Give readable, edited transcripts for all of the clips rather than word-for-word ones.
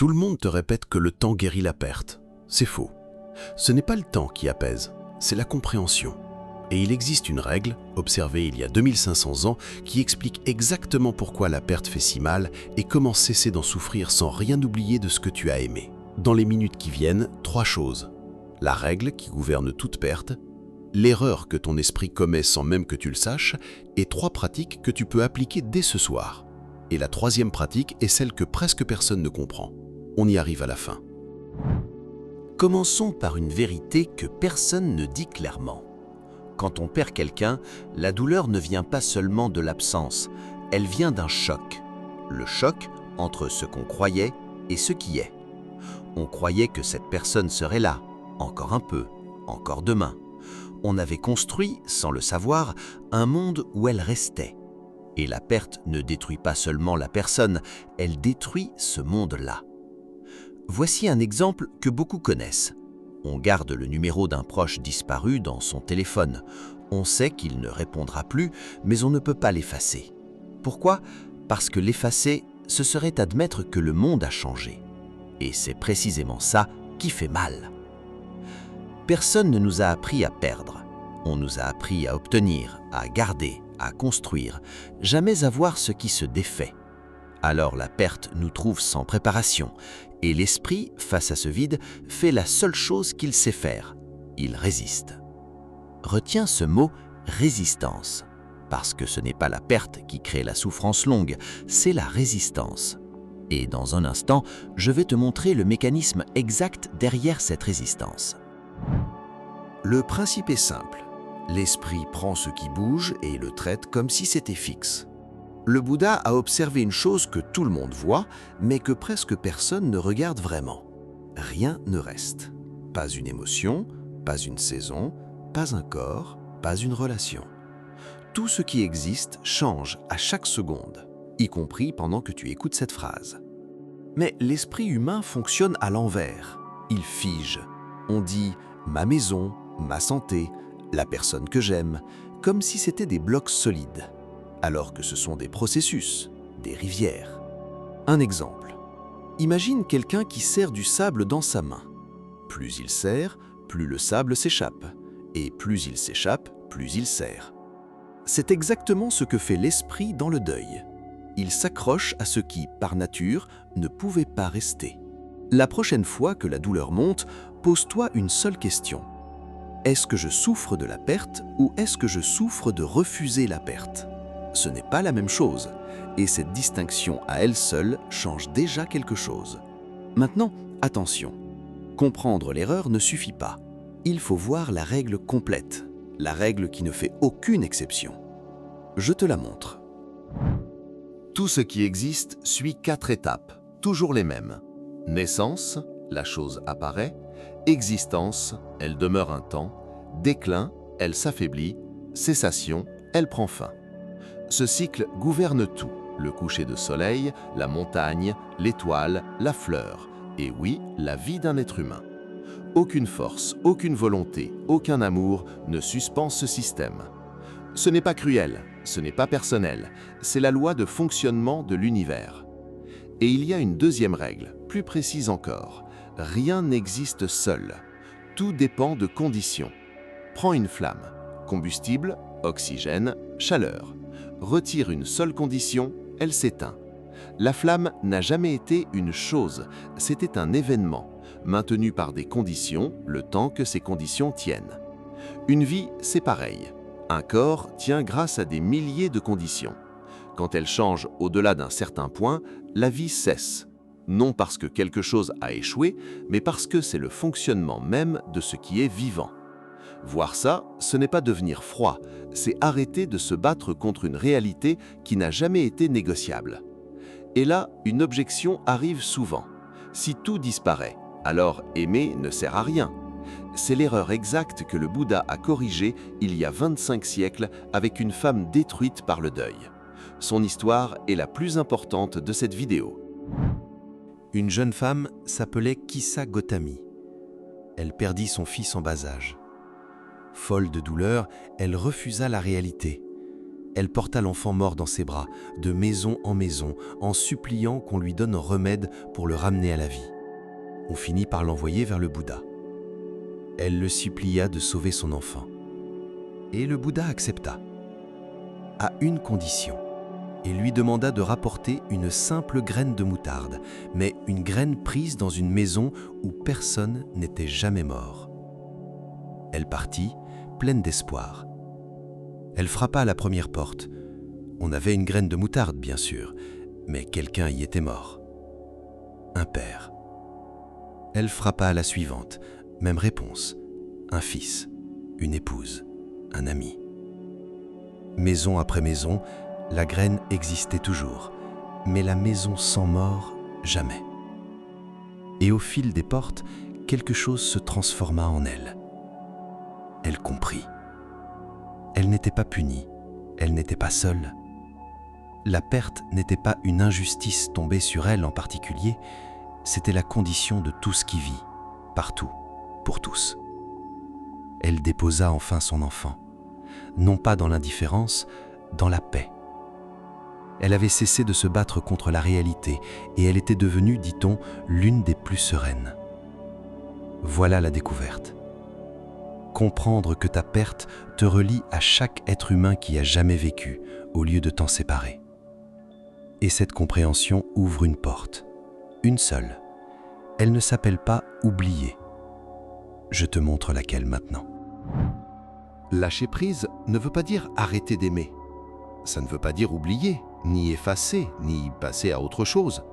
Tout le monde te répète que le temps guérit la perte. C'est faux. Ce n'est pas le temps qui apaise, c'est la compréhension. Et il existe une règle, observée il y a 2500 ans, qui explique exactement pourquoi la perte fait si mal et comment cesser d'en souffrir sans rien oublier de ce que tu as aimé. Dans les minutes qui viennent, 3 choses. La règle qui gouverne toute perte, l'erreur que ton esprit commet sans même que tu le saches, et 3 pratiques que tu peux appliquer dès ce soir. Et la 3e pratique est celle que presque personne ne comprend. On y arrive à la fin. Commençons par une vérité que personne ne dit clairement. Quand on perd quelqu'un, la douleur ne vient pas seulement de l'absence, elle vient d'un choc. Le choc entre ce qu'on croyait et ce qui est. On croyait que cette personne serait là, encore un peu, encore demain. On avait construit, sans le savoir, un monde où elle restait. Et la perte ne détruit pas seulement la personne, elle détruit ce monde-là. Voici un exemple que beaucoup connaissent. On garde le numéro d'un proche disparu dans son téléphone. On sait qu'il ne répondra plus, mais on ne peut pas l'effacer. Pourquoi ? Parce que l'effacer, ce serait admettre que le monde a changé. Et c'est précisément ça qui fait mal. Personne ne nous a appris à perdre. On nous a appris à obtenir, à garder, à construire, jamais à voir ce qui se défait. Alors la perte nous trouve sans préparation, et l'esprit, face à ce vide, fait la seule chose qu'il sait faire, il résiste. Retiens ce mot « résistance », parce que ce n'est pas la perte qui crée la souffrance longue, c'est la résistance. Et dans un instant, je vais te montrer le mécanisme exact derrière cette résistance. Le principe est simple. L'esprit prend ce qui bouge et le traite comme si c'était fixe. Le Bouddha a observé une chose que tout le monde voit, mais que presque personne ne regarde vraiment. Rien ne reste. Pas une émotion, pas une saison, pas un corps, pas une relation. Tout ce qui existe change à chaque seconde, y compris pendant que tu écoutes cette phrase. Mais l'esprit humain fonctionne à l'envers. Il fige. On dit « ma maison »,« ma santé »,« la personne que j'aime », comme si c'était des blocs solides. Alors que ce sont des processus, des rivières. Un exemple. Imagine quelqu'un qui serre du sable dans sa main. Plus il serre, plus le sable s'échappe. Et plus il s'échappe, plus il serre. C'est exactement ce que fait l'esprit dans le deuil. Il s'accroche à ce qui, par nature, ne pouvait pas rester. La prochaine fois que la douleur monte, pose-toi une seule question. Est-ce que je souffre de la perte ou est-ce que je souffre de refuser la perte ? Ce n'est pas la même chose, et cette distinction à elle seule change déjà quelque chose. Maintenant, attention, comprendre l'erreur ne suffit pas. Il faut voir la règle complète, la règle qui ne fait aucune exception. Je te la montre. Tout ce qui existe suit 4 étapes, toujours les mêmes. Naissance, la chose apparaît. Existence, elle demeure un temps. Déclin, elle s'affaiblit. Cessation, elle prend fin. Ce cycle gouverne tout, le coucher de soleil, la montagne, l'étoile, la fleur, et oui, la vie d'un être humain. Aucune force, aucune volonté, aucun amour ne suspend ce système. Ce n'est pas cruel, ce n'est pas personnel, c'est la loi de fonctionnement de l'univers. Et il y a une deuxième règle, plus précise encore. Rien n'existe seul. Tout dépend de conditions. Prends une flamme. Combustible, oxygène, chaleur. Retire une seule condition, elle s'éteint. La flamme n'a jamais été une chose, c'était un événement, maintenu par des conditions, le temps que ces conditions tiennent. Une vie, c'est pareil. Un corps tient grâce à des milliers de conditions. Quand elle change au-delà d'un certain point, la vie cesse. Non parce que quelque chose a échoué, mais parce que c'est le fonctionnement même de ce qui est vivant. Voir ça, ce n'est pas devenir froid, c'est arrêter de se battre contre une réalité qui n'a jamais été négociable. Et là, une objection arrive souvent. Si tout disparaît, alors aimer ne sert à rien. C'est l'erreur exacte que le Bouddha a corrigée il y a 25 siècles avec une femme détruite par le deuil. Son histoire est la plus importante de cette vidéo. Une jeune femme s'appelait Kissa Gotami. Elle perdit son fils en bas âge. Folle de douleur, elle refusa la réalité. Elle porta l'enfant mort dans ses bras, de maison en maison, en suppliant qu'on lui donne un remède pour le ramener à la vie. On finit par l'envoyer vers le Bouddha. Elle le supplia de sauver son enfant. Et le Bouddha accepta, à une condition. Il lui demanda de rapporter une simple graine de moutarde, mais une graine prise dans une maison où personne n'était jamais mort. Elle partit, pleine d'espoir. Elle frappa à la première porte. On avait une graine de moutarde, bien sûr, mais quelqu'un y était mort. Un père. Elle frappa à la suivante. Même réponse. Un fils, une épouse, un ami. Maison après maison, la graine existait toujours, mais la maison sans mort, jamais. Et au fil des portes, quelque chose se transforma en elle. Elle comprit. Elle n'était pas punie, elle n'était pas seule. La perte n'était pas une injustice tombée sur elle en particulier, c'était la condition de tout ce qui vit, partout, pour tous. Elle déposa enfin son enfant, non pas dans l'indifférence, dans la paix. Elle avait cessé de se battre contre la réalité et elle était devenue, dit-on, l'une des plus sereines. Voilà la découverte. Comprendre que ta perte te relie à chaque être humain qui a jamais vécu, au lieu de t'en séparer. Et cette compréhension ouvre une porte, une seule. Elle ne s'appelle pas oublier. Je te montre laquelle maintenant. Lâcher prise ne veut pas dire arrêter d'aimer. Ça ne veut pas dire oublier, ni effacer, ni passer à autre chose.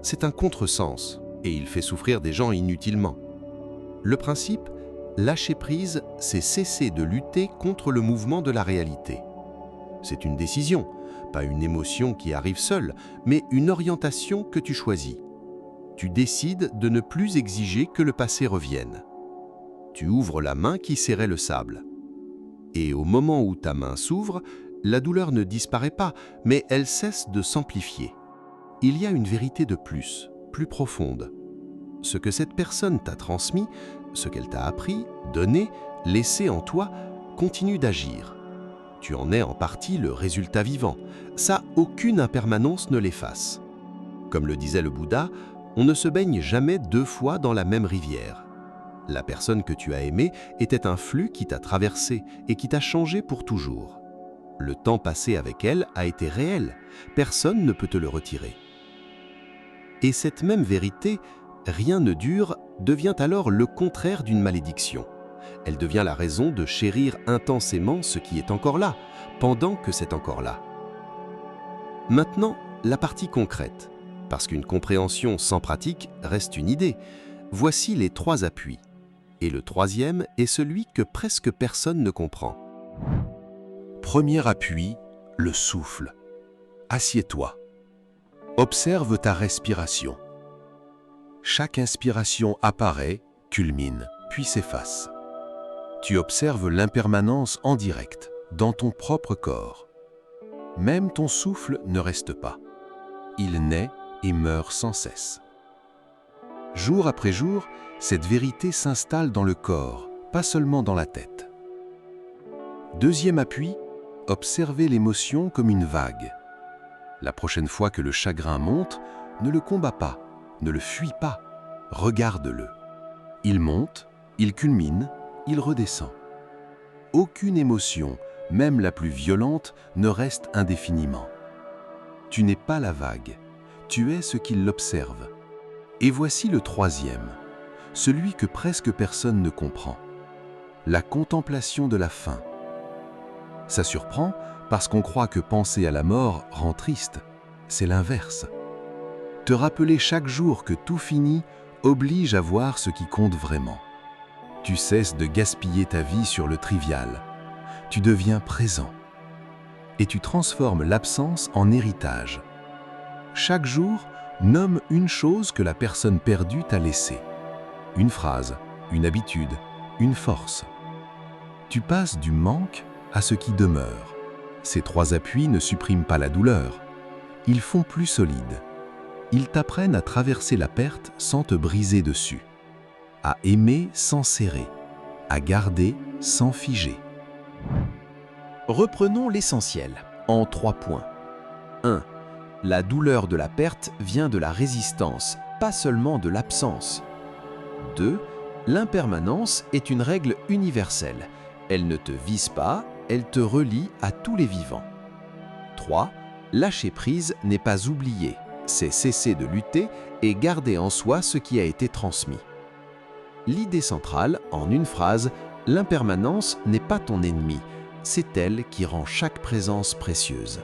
C'est un contresens, et il fait souffrir des gens inutilement. Le principe, lâcher prise, c'est cesser de lutter contre le mouvement de la réalité. C'est une décision, pas une émotion qui arrive seule, mais une orientation que tu choisis. Tu décides de ne plus exiger que le passé revienne. Tu ouvres la main qui serrait le sable. Et au moment où ta main s'ouvre, la douleur ne disparaît pas, mais elle cesse de s'amplifier. Il y a une vérité de plus profonde. Ce que cette personne t'a transmis, ce qu'elle t'a appris, donné, laissé en toi, continue d'agir. Tu en es en partie le résultat vivant. Ça, aucune impermanence ne l'efface. Comme le disait le Bouddha, on ne se baigne jamais deux fois dans la même rivière. La personne que tu as aimée était un flux qui t'a traversé et qui t'a changé pour toujours. Le temps passé avec elle a été réel, personne ne peut te le retirer. Et cette même vérité, rien ne dure, devient alors le contraire d'une malédiction. Elle devient la raison de chérir intensément ce qui est encore là, pendant que c'est encore là. Maintenant, la partie concrète, parce qu'une compréhension sans pratique reste une idée. Voici les 3 appuis. Et le 3e est celui que presque personne ne comprend. Premier appui, le souffle. Assieds-toi. Observe ta respiration. Chaque inspiration apparaît, culmine, puis s'efface. Tu observes l'impermanence en direct, dans ton propre corps. Même ton souffle ne reste pas. Il naît et meurt sans cesse. Jour après jour, cette vérité s'installe dans le corps, pas seulement dans la tête. Deuxième appui, observez l'émotion comme une vague. La prochaine fois que le chagrin monte, ne le combats pas, ne le fuis pas, regarde-le. Il monte, il culmine, il redescend. Aucune émotion, même la plus violente, ne reste indéfiniment. Tu n'es pas la vague, tu es ce qui l'observe. Et voici le 3e, celui que presque personne ne comprend. La contemplation de la fin. Ça surprend parce qu'on croit que penser à la mort rend triste. C'est l'inverse. Te rappeler chaque jour que tout finit oblige à voir ce qui compte vraiment. Tu cesses de gaspiller ta vie sur le trivial. Tu deviens présent. Et tu transformes l'absence en héritage. Chaque jour, nomme une chose que la personne perdue t'a laissée. Une phrase, une habitude, une force. Tu passes du manque à ce qui demeure. Ces 3 appuis ne suppriment pas la douleur. Ils font plus solide. Ils t'apprennent à traverser la perte sans te briser dessus. À aimer sans serrer. À garder sans figer. Reprenons l'essentiel. en 3 points. 1. La douleur de la perte vient de la résistance, pas seulement de l'absence. 2. L'impermanence est une règle universelle. Elle ne te vise pas, elle te relie à tous les vivants. 3. Lâcher prise n'est pas oublier, c'est cesser de lutter et garder en soi ce qui a été transmis. L'idée centrale, en une phrase, l'impermanence n'est pas ton ennemi, c'est elle qui rend chaque présence précieuse.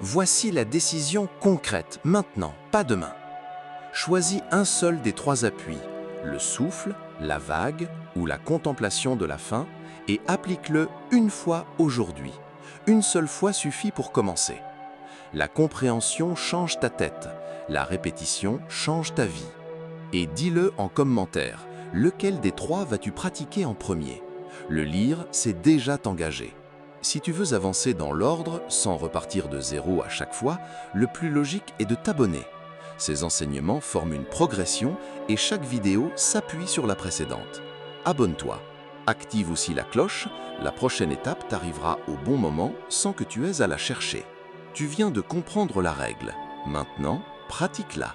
Voici la décision concrète, maintenant, pas demain. Choisis un seul des 3 appuis, le souffle, la vague ou la contemplation de la fin, et applique-le une fois aujourd'hui. Une seule fois suffit pour commencer. La compréhension change ta tête, la répétition change ta vie. Et dis-le en commentaire, lequel des 3 vas-tu pratiquer en premier? Le lire, c'est déjà t'engager. Si tu veux avancer dans l'ordre, sans repartir de zéro à chaque fois, le plus logique est de t'abonner. Ces enseignements forment une progression et chaque vidéo s'appuie sur la précédente. Abonne-toi. Active aussi la cloche, la prochaine étape t'arrivera au bon moment sans que tu aies à la chercher. Tu viens de comprendre la règle. Maintenant, pratique-la.